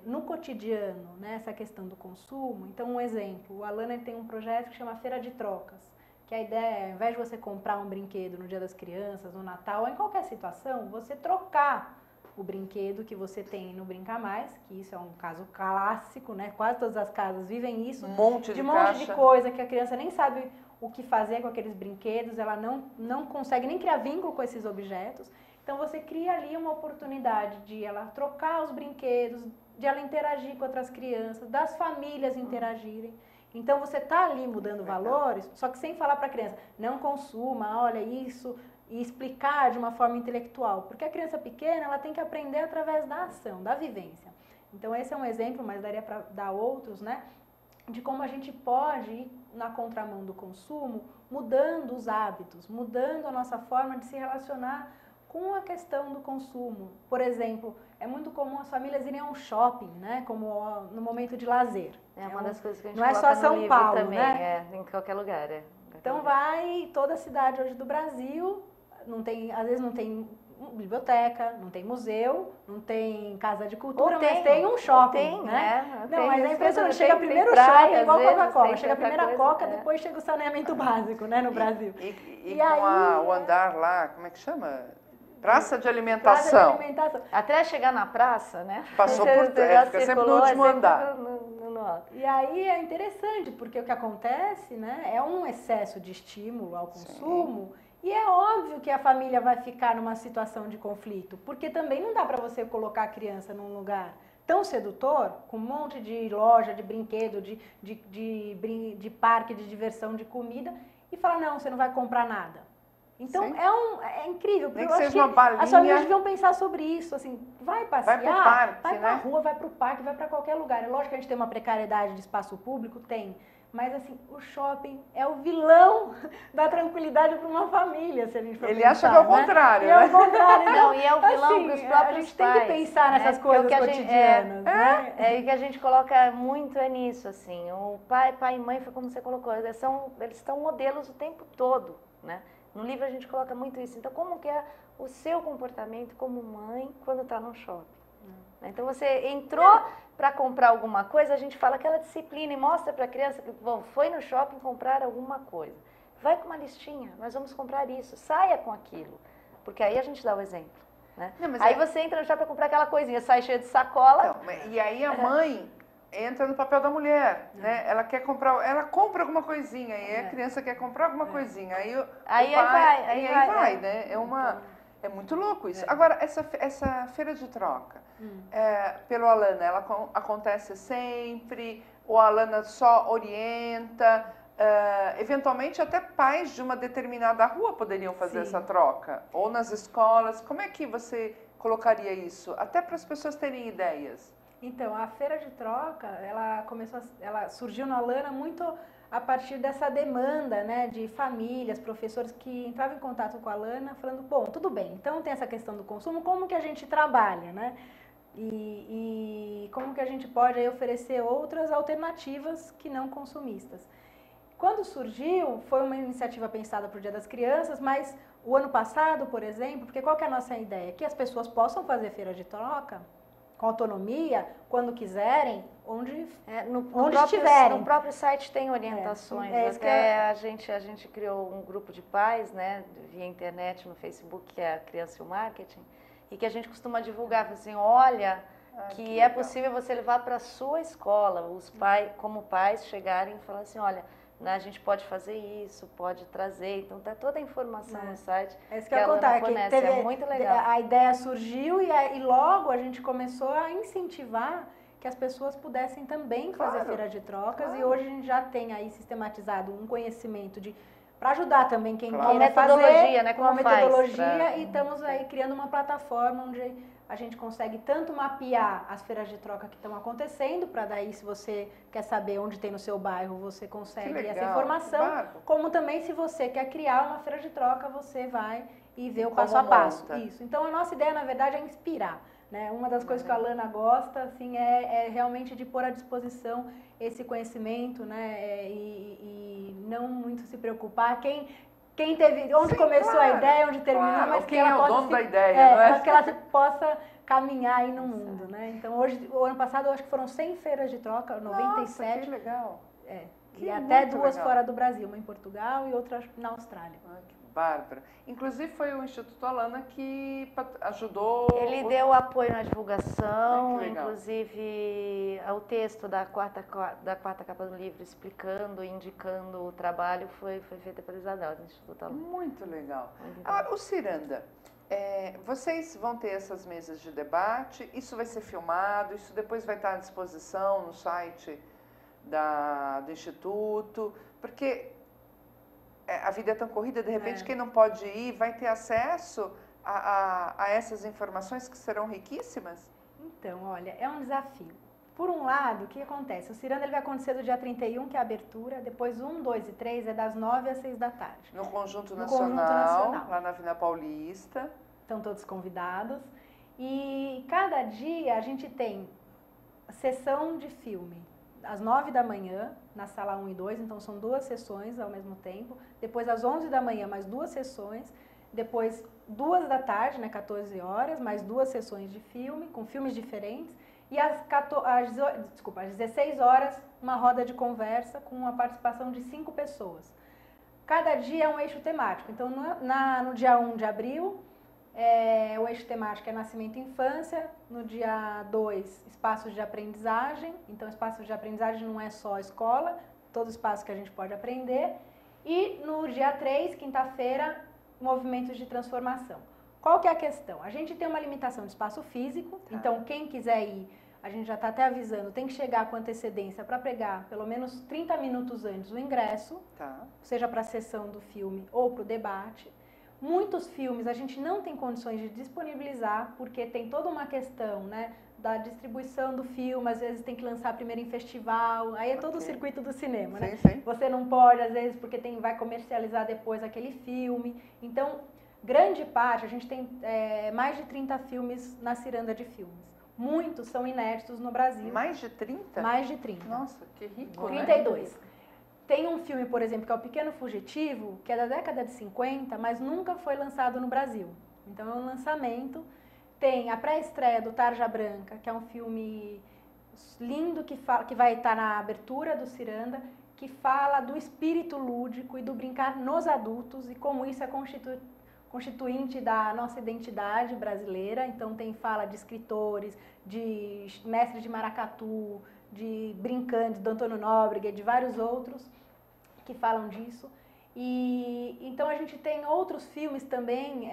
no cotidiano, né, essa questão do consumo, então um exemplo, o Alana tem um projeto que chama Feira de Trocas, que a ideia é, ao invés de você comprar um brinquedo no Dia das Crianças, no Natal, ou em qualquer situação, você trocar o brinquedo que você tem no Brinca Mais, que isso é um caso clássico, né? Quase todas as casas vivem isso. Um monte de coisa que a criança nem sabe o que fazer com aqueles brinquedos, ela não consegue nem criar vínculo com esses objetos. Então você cria ali uma oportunidade de ela trocar os brinquedos, de ela interagir com outras crianças, das famílias interagirem. Então você está ali mudando valores, só que sem falar para a criança, não consuma, olha isso, e explicar de uma forma intelectual. Porque a criança pequena, ela tem que aprender através da ação, da vivência. Então esse é um exemplo, mas daria para dar outros, né? De como a gente pode ir na contramão do consumo, mudando os hábitos, mudando a nossa forma de se relacionar com a questão do consumo. Por exemplo, é muito comum as famílias irem a um shopping, né? Como no momento de lazer. É uma das coisas que a gente não é só São Paulo, também, né? Em qualquer lugar, Então vai toda a cidade hoje do Brasil, às vezes não tem biblioteca, não tem museu, não tem casa de cultura, mas tem um shopping, né? Não, mas é impressionante, chega primeiro o shopping, igual Coca-Cola, chega primeiro a Coca, depois chega o saneamento básico, né, no Brasil. E com o andar lá, como é que chama? Praça de alimentação. Até chegar na praça, né? Passou por fica sempre no último andar. shopping. E aí é interessante, porque o que acontece, né, é um excesso de estímulo ao consumo. Sim. E é óbvio que a família vai ficar numa situação de conflito, porque também não dá para você colocar a criança num lugar tão sedutor, com um monte de loja, de brinquedo, de parque, de diversão, de comida, e falar, não, você não vai comprar nada. Então é incrível, porque eu acho que as famílias deviam pensar sobre isso, assim, vai passear, vai pra rua, vai pro parque, vai para qualquer lugar. É lógico que a gente tem uma precariedade de espaço público, tem. Mas, assim, o shopping é o vilão da tranquilidade para uma família, se a gente for Ele pensar, acha que é o contrário, né? É o contrário, não, e é o vilão assim, para os próprios pais. A gente tem que pensar nessas coisas cotidianas, né? É que a gente coloca muito nisso, assim. O pai e mãe, foi como você colocou, eles estão modelos o tempo todo, né? No livro a gente coloca muito isso. Então, como que é o seu comportamento como mãe quando está no shopping? Então, você entrou para comprar alguma coisa, a gente fala aquela disciplina e mostra para a criança que, bom, foi no shopping comprar alguma coisa. Vai com uma listinha, nós vamos comprar isso, saia com aquilo. Porque aí a gente dá o exemplo. Né? Não, aí você entra no shopping para comprar aquela coisinha, sai cheia de sacola. Então, e aí a mãe entra no papel da mulher, né? Ela quer comprar, ela compra alguma coisinha, e a criança quer comprar alguma coisinha. Aí vai, né? É muito louco isso. Agora, essa feira de troca, pelo Alana, ela acontece sempre? Ou a Alana só orienta? Eventualmente, até pais de uma determinada rua poderiam fazer essa troca? Ou nas escolas? Como é que você colocaria isso? Até para as pessoas terem ideias. Então, a feira de troca, ela surgiu na Alana muito a partir dessa demanda, né, de famílias, professores que entravam em contato com a Alana falando, bom, tudo bem, então tem essa questão do consumo, como que a gente trabalha, né? E como que a gente pode aí oferecer outras alternativas que não consumistas. Quando surgiu, foi uma iniciativa pensada para o Dia das Crianças, mas o ano passado, por exemplo, porque qual que é a nossa ideia? Que as pessoas possam fazer feira de troca com autonomia, quando quiserem, onde estiverem. No próprio site tem orientações. A gente criou um grupo de pais, né, via internet, no Facebook, que é a Criança e o Marketing, e que a gente costuma divulgar, assim, olha, que é possível você levar para a sua escola, os pais, como pais, chegarem e falar assim, olha, né, a gente pode fazer isso, pode trazer, então tá toda a informação no site. É isso que eu ia contar, que teve, é muito legal. A ideia surgiu e logo a gente começou a incentivar que as pessoas pudessem também fazer feira de trocas e hoje a gente já tem aí sistematizado um conhecimento para ajudar também quem queira fazer, né, com a metodologia e estamos aí criando uma plataforma onde a gente consegue tanto mapear as feiras de troca que estão acontecendo, para daí, se você quer saber onde tem no seu bairro, você consegue essa informação, como também se você quer criar uma feira de troca, você vai e vê o passo a passo. Isso. Então, a nossa ideia, na verdade, é inspirar. Né? Uma das coisas que a Alana gosta, assim, é realmente de pôr à disposição esse conhecimento, né? E não muito se preocupar. Quem teve, onde começou a ideia, onde terminou, mas quem é o dono da ideia, não é? Que ela possa caminhar aí no mundo, né? Então, o ano passado, eu acho que foram 100 feiras de troca, 97. Nossa, que legal. E até duas fora do Brasil, uma em Portugal e outra na Austrália. Que bárbaro. Inclusive, foi o Instituto Alana que ajudou... Ele deu apoio na divulgação, inclusive o texto da quarta capa do livro explicando, indicando o trabalho foi feito pela Isabel, do Instituto Alana. Muito legal. O Ciranda, vocês vão ter essas mesas de debate, isso vai ser filmado, isso depois vai estar à disposição no site do Instituto, porque a vida é tão corrida, de repente quem não pode ir vai ter acesso a essas informações que serão riquíssimas? Então, olha, é um desafio. Por um lado, o que acontece? O Ciranda ele vai acontecer do dia 31, que é a abertura, depois 1, 2 e 3 é das 9 às 6 da tarde. No Conjunto Nacional, lá na Avenida Paulista. Estão todos convidados. E cada dia a gente tem sessão de filme. Às 9 da manhã, na sala 1 e 2, então são 2 sessões ao mesmo tempo. Depois, às 11 da manhã, mais 2 sessões. Depois, 2 da tarde, né, 14 horas, mais 2 sessões de filme, com filmes diferentes. E às 16 horas, uma roda de conversa com a participação de 5 pessoas. Cada dia é um eixo temático. Então, no dia 1 de abril, o eixo temático é Nascimento e Infância. No dia 2, espaços de aprendizagem. Então, espaços de aprendizagem não é só escola, todo espaço que a gente pode aprender. E no dia 3, quinta-feira, movimentos de transformação. Qual que é a questão? A gente tem uma limitação de espaço físico, então quem quiser ir, a gente já está até avisando, tem que chegar com antecedência para pegar pelo menos 30 minutos antes o ingresso, seja para a sessão do filme ou para o debate. Muitos filmes a gente não tem condições de disponibilizar, porque tem toda uma questão, né, da distribuição do filme, às vezes tem que lançar primeiro em festival, aí é todo o circuito do cinema, né? Sim. Você não pode, às vezes, porque vai comercializar depois aquele filme. Então, grande parte, a gente tem mais de 30 filmes na ciranda de filmes. Muitos são inéditos no Brasil. Mais de 30? Mais de 30. Nossa, que rico, 32. Né? Tem um filme, por exemplo, que é O Pequeno Fugitivo, que é da década de 50, mas nunca foi lançado no Brasil. Então é um lançamento. Tem a pré-estreia do Tarja Branca, que é um filme lindo que vai estar na abertura do Ciranda, que fala do espírito lúdico e do brincar nos adultos e como isso é constituinte da nossa identidade brasileira. Então tem fala de escritores, de mestres de maracatu, de brincantes, do Antônio Nóbrega e de vários outros que falam disso. E então a gente tem outros filmes também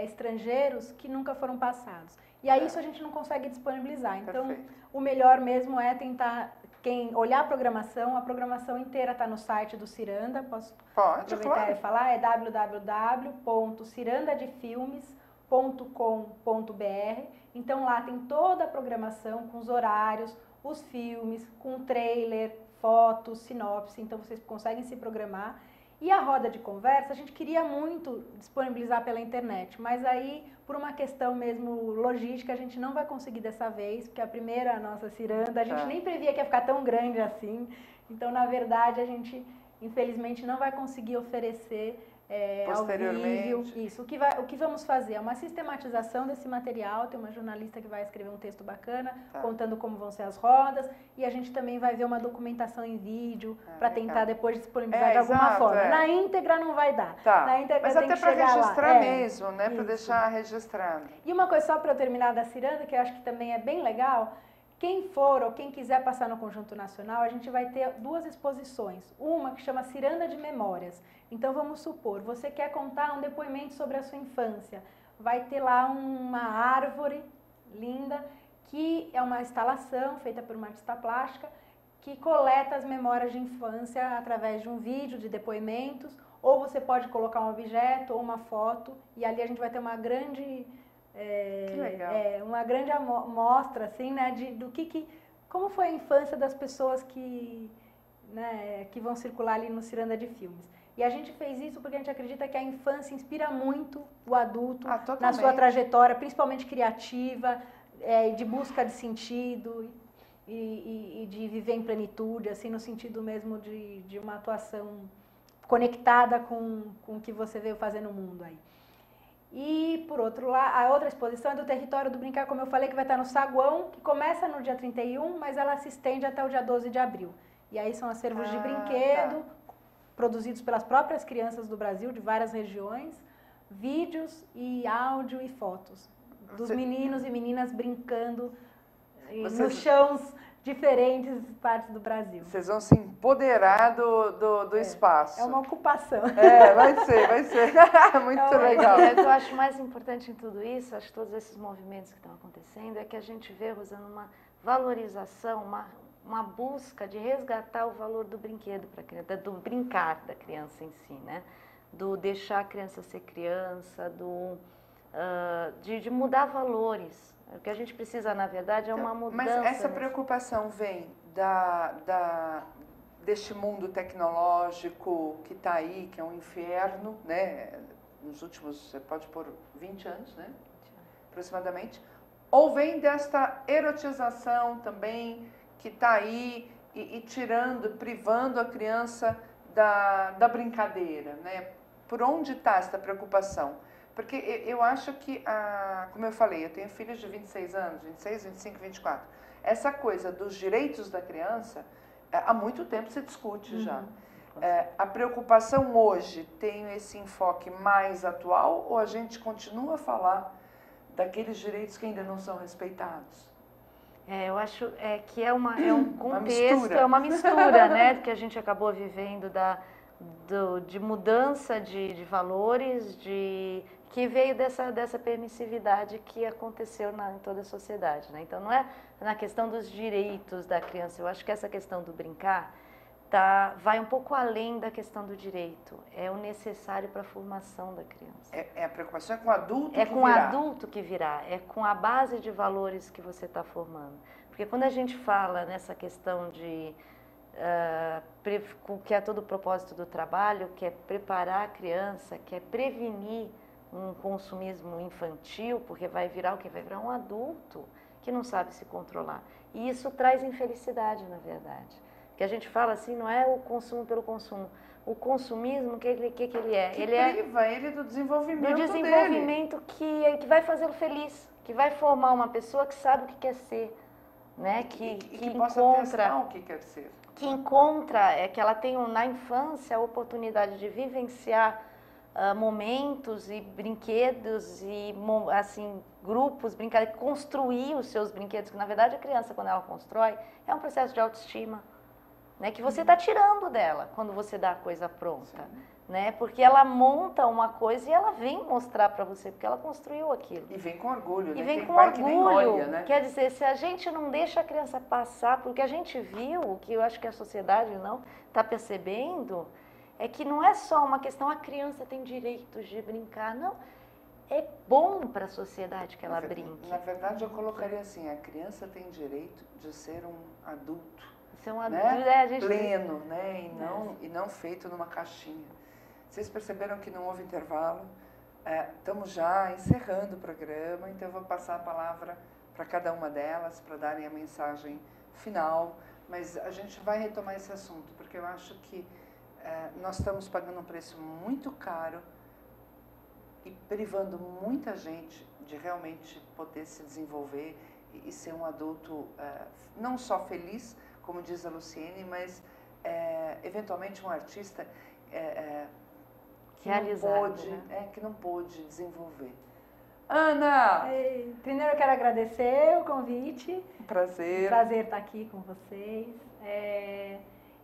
estrangeiros que nunca foram passados. E aí isso a gente não consegue disponibilizar. Então o melhor mesmo é tentar, quem olhar a programação inteira está no site do Ciranda. Posso aproveitar e falar? É www.cirandadefilmes.com.br. Então lá tem toda a programação com os horários, os filmes, com trailer, fotos, sinopse. Então vocês conseguem se programar. E a roda de conversa, a gente queria muito disponibilizar pela internet, mas aí, por uma questão mesmo logística, a gente não vai conseguir dessa vez, porque a primeira, a nossa ciranda, a gente nem previa que ia ficar tão grande assim. Então, na verdade, a gente, infelizmente, não vai conseguir oferecer ao vivo. Isso. O que vamos fazer é uma sistematização desse material, tem uma jornalista que vai escrever um texto bacana, contando como vão ser as rodas, e a gente também vai ver uma documentação em vídeo, para tentar depois disponibilizar de alguma forma. Na íntegra não vai dar. Na íntegra mas tem até que para registrar lá. mesmo, né? Para deixar registrado. E uma coisa só para eu terminar da ciranda, que eu acho que também é bem legal. Quem for ou quem quiser passar no Conjunto Nacional, a gente vai ter 2 exposições. Uma que chama Ciranda de Memórias. Então, vamos supor, você quer contar um depoimento sobre a sua infância. Vai ter lá uma árvore linda, que é uma instalação feita por uma artista plástica, que coleta as memórias de infância através de um vídeo de depoimentos, ou você pode colocar um objeto ou uma foto, e ali a gente vai ter uma grande... uma grande amostra assim, né, como foi a infância das pessoas que vão circular ali no Ciranda de Filmes. E a gente fez isso porque a gente acredita que a infância inspira muito o adulto na sua trajetória, principalmente criativa, de busca de sentido e de viver em plenitude, assim, no sentido mesmo de uma atuação conectada com o que você veio fazer no mundo aí. E, por outro lado, a outra exposição é do Território do Brincar, como eu falei, que vai estar no Saguão, que começa no dia 31, mas ela se estende até o dia 12 de abril. E aí são acervos de brinquedo, produzidos pelas próprias crianças do Brasil, de várias regiões, vídeos e áudio e fotos dos meninos e meninas brincando nos chãos diferentes partes do Brasil. Vocês vão se empoderar do espaço. É uma ocupação. Vai ser. Muito legal. O que eu acho mais importante em tudo isso, acho que todos esses movimentos que estão acontecendo, é que a gente vê, Rosana, uma valorização, uma busca de resgatar o valor do brinquedo para a criança, do brincar da criança em si, né? Do deixar a criança ser criança, de mudar valores. O que a gente precisa, na verdade, é uma mudança. Mas essa preocupação vem deste mundo tecnológico que está aí, que é um inferno, né? Nos últimos, você pode pôr 20 anos, né? Aproximadamente. Ou vem desta erotização também, que está aí e privando a criança da brincadeira, né? Por onde está essa preocupação? Porque eu acho que, como eu falei, eu tenho filhos de 26 anos, 26, 25, 24. Essa coisa dos direitos da criança, há muito tempo se discute já. A preocupação hoje tem esse enfoque mais atual ou a gente continua a falar daqueles direitos que ainda não são respeitados? Eu acho que é um contexto, é uma mistura, né, que a gente acabou vivendo de mudança de valores, que veio dessa permissividade que aconteceu em toda a sociedade, né? Então não é na questão dos direitos da criança, eu acho que essa questão do brincar vai um pouco além da questão do direito, é o necessário para a formação da criança. A preocupação é com o adulto que virá. É com o adulto que virá, é com a base de valores que você está formando. Porque quando a gente fala nessa questão de que é todo o propósito do trabalho, que é preparar a criança, que é prevenir um consumismo infantil, porque vai virar o quê? Vai virar um adulto que não sabe se controlar. E isso traz infelicidade, na verdade. Que a gente fala assim, não é o consumo pelo consumo. O consumismo, o que ele é? Que priva ele do desenvolvimento dele. Do desenvolvimento que vai fazê-lo feliz, que vai formar uma pessoa que sabe o que quer ser, né? Que possa testar o que quer ser. Que encontra, que ela tem na infância a oportunidade de vivenciar momentos e brinquedos e assim grupos, brincar, construir os seus brinquedos, que na verdade a criança, quando ela constrói, é um processo de autoestima. Né, que você está tirando dela quando você dá a coisa pronta, né? Porque ela monta uma coisa e ela vem mostrar para você, porque ela construiu aquilo. E vem com orgulho, e né? vem Tem com pai orgulho. Que nem olha, né? Quer dizer, se a gente não deixa a criança passar, porque a gente viu, o que eu acho que a sociedade não está percebendo, é que não é só uma questão, a criança tem direitos de brincar, não. É bom para a sociedade que ela brinque. Na verdade, eu colocaria assim, a criança tem direito de ser um adulto. Ser um adulto, né? Pleno, né? E não feito numa caixinha. Vocês perceberam que não houve intervalo? Estamos já encerrando o programa, então eu vou passar a palavra para cada uma delas, para darem a mensagem final, mas a gente vai retomar esse assunto, porque eu acho que nós estamos pagando um preço muito caro e privando muita gente de realmente poder se desenvolver e ser um adulto não só feliz, como diz a Luciene, mas eventualmente um artista que não pôde desenvolver. Ana! Primeiro eu quero agradecer o convite. Prazer. Prazer estar aqui com vocês.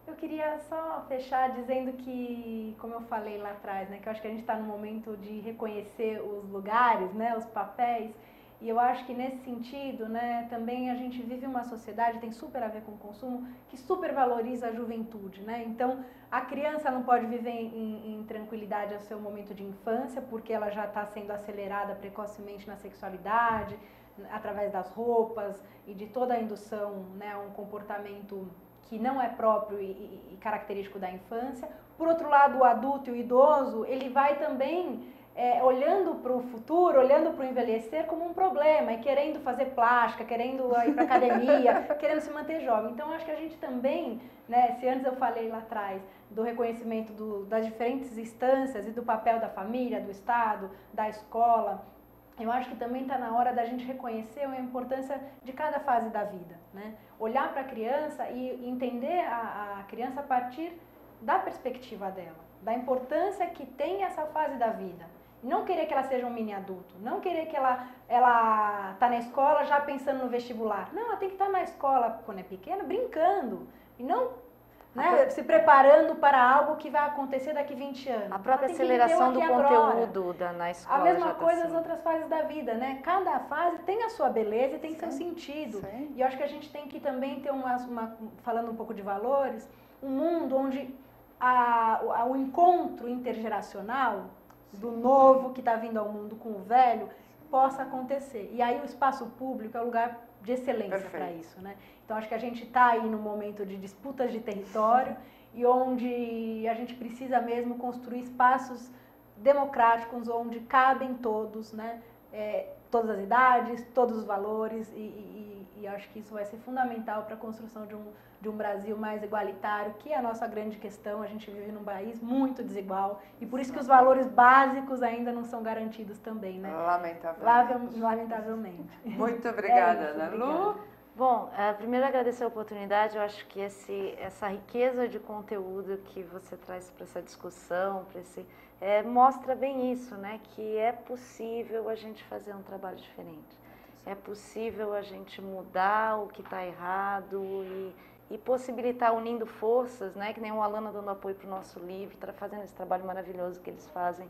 Eu queria só fechar dizendo que, como eu falei lá atrás, né, que eu acho que a gente está no momento de reconhecer os lugares, né, os papéis. E eu acho que nesse sentido, né, também a gente vive uma sociedade, tem super a ver com o consumo, que super valoriza a juventude, né? Então, a criança não pode viver em tranquilidade ao seu momento de infância, porque ela já está sendo acelerada precocemente na sexualidade, através das roupas e de toda a indução, né, a um comportamento que não é próprio e característico da infância. Por outro lado, o adulto e o idoso, ele vai também olhando para o futuro, olhando para o envelhecer como um problema, e querendo fazer plástica, querendo ir para academia, querendo se manter jovem. Então, acho que a gente também, né, se antes eu falei lá atrás do reconhecimento das diferentes instâncias e do papel da família, do Estado, da escola, eu acho que também está na hora da gente reconhecer a importância de cada fase da vida, né? Olhar para a criança e entender a criança a partir da perspectiva dela, da importância que tem essa fase da vida. Não querer que ela seja um mini adulto, não querer que ela tá na escola já pensando no vestibular. Não, ela tem que estar na escola quando é pequena, brincando, e não, né, se preparando para algo que vai acontecer daqui 20 anos. A própria aceleração do conteúdo na escola. A mesma coisa as outras fases da vida, né? Cada fase tem a sua beleza e tem seu sentido. Sim. E eu acho que a gente tem que também ter falando um pouco de valores, um mundo onde o encontro intergeracional do novo que está vindo ao mundo com o velho possa acontecer. E aí o espaço público é um lugar de excelência para isso, né? Então acho que a gente está aí no momento de disputas de território e onde a gente precisa mesmo construir espaços democráticos onde cabem todos, né? Todas as idades, todos os valores e acho que isso vai ser fundamental para a construção de um Brasil mais igualitário, que é a nossa grande questão. A gente vive num país muito desigual e por isso que os valores básicos ainda não são garantidos também, né? Lamentavelmente. Lamentavelmente. Muito obrigada, Ana Lu. Bom, primeiro agradecer a oportunidade. Eu acho que essa riqueza de conteúdo que você traz para essa discussão, mostra bem isso, né? Que é possível a gente fazer um trabalho diferente. É possível a gente mudar o que está errado e possibilitar unindo forças, né? Que nem o Alana dando apoio para o nosso livro, fazendo esse trabalho maravilhoso que eles fazem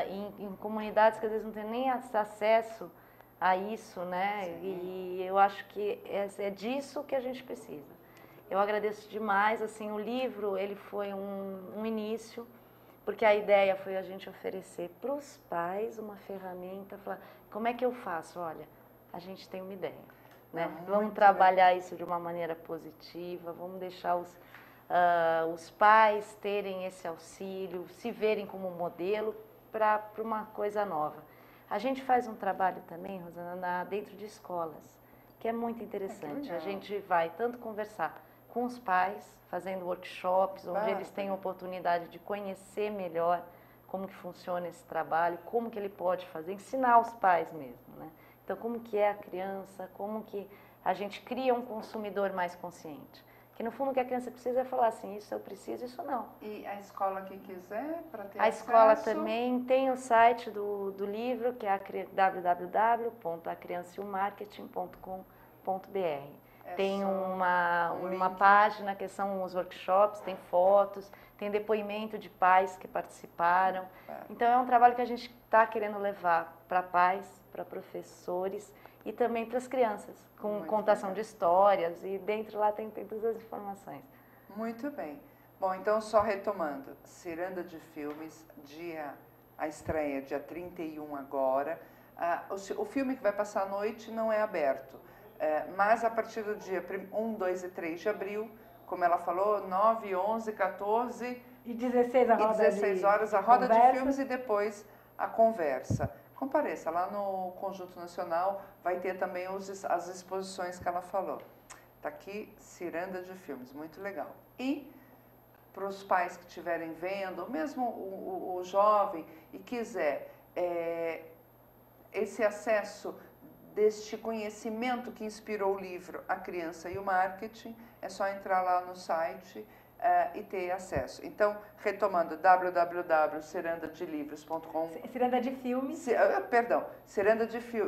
em comunidades que às vezes não têm nem acesso a isso, né? Sim. E eu acho que é disso que a gente precisa. Eu agradeço demais, assim, o livro, ele foi um início, porque a ideia foi a gente oferecer para os pais uma ferramenta, falar, como é que eu faço? Olha, a gente tem uma ideia, né? Vamos trabalhar isso de uma maneira positiva, vamos deixar os pais terem esse auxílio, se verem como modelo para uma coisa nova. A gente faz um trabalho também, Rosana, dentro de escolas, que é muito interessante. A gente vai tanto conversar com os pais, fazendo workshops, onde eles têm a oportunidade de conhecer melhor como que funciona esse trabalho, como que ele pode fazer, ensinar os pais mesmo, né? Então, como que é a criança, como que a gente cria um consumidor mais consciente. Que no fundo o que a criança precisa é falar assim, isso eu preciso, isso não. E a escola que quiser, para ter acesso? A escola também tem o site do livro, que é www.acrianciaomarketing.com.br. Tem uma página que são os workshops, tem fotos, tem depoimento de pais que participaram. Então é um trabalho que a gente está querendo levar para pais, para professores e também para as crianças, com muito contação de histórias, e dentro lá tem todas as informações. Muito bem. Bom, então só retomando, Ciranda de Filmes, a estreia dia 31 agora. O filme que vai passar à noite não é aberto, mas a partir do dia 1, 2 e 3 de abril, como ela falou, 9, 11, 14 e 16 horas a roda de filmes e depois a conversa. Compareça, lá no Conjunto Nacional vai ter também as exposições que ela falou. Está aqui, Ciranda de Filmes, muito legal. E para os pais que estiverem vendo, ou mesmo o jovem, e quiser esse acesso deste conhecimento que inspirou o livro A Criança e o Marketing, é só entrar lá no site e ter acesso. Então, retomando, www.cirandadelivros.com. Ciranda de Filmes.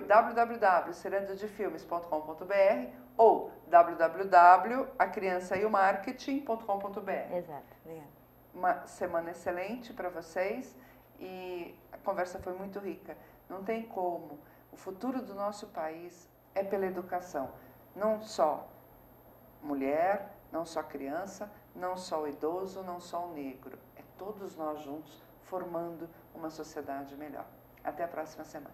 www.cirandadefilmes.com.br ou www.acriançaeomarketing.com.br. Exato, obrigada. Uma semana excelente para vocês e a conversa foi muito rica. Não tem como. O futuro do nosso país é pela educação. Não só mulher, não só criança, não só o idoso, não só o negro. É todos nós juntos formando uma sociedade melhor. Até a próxima semana.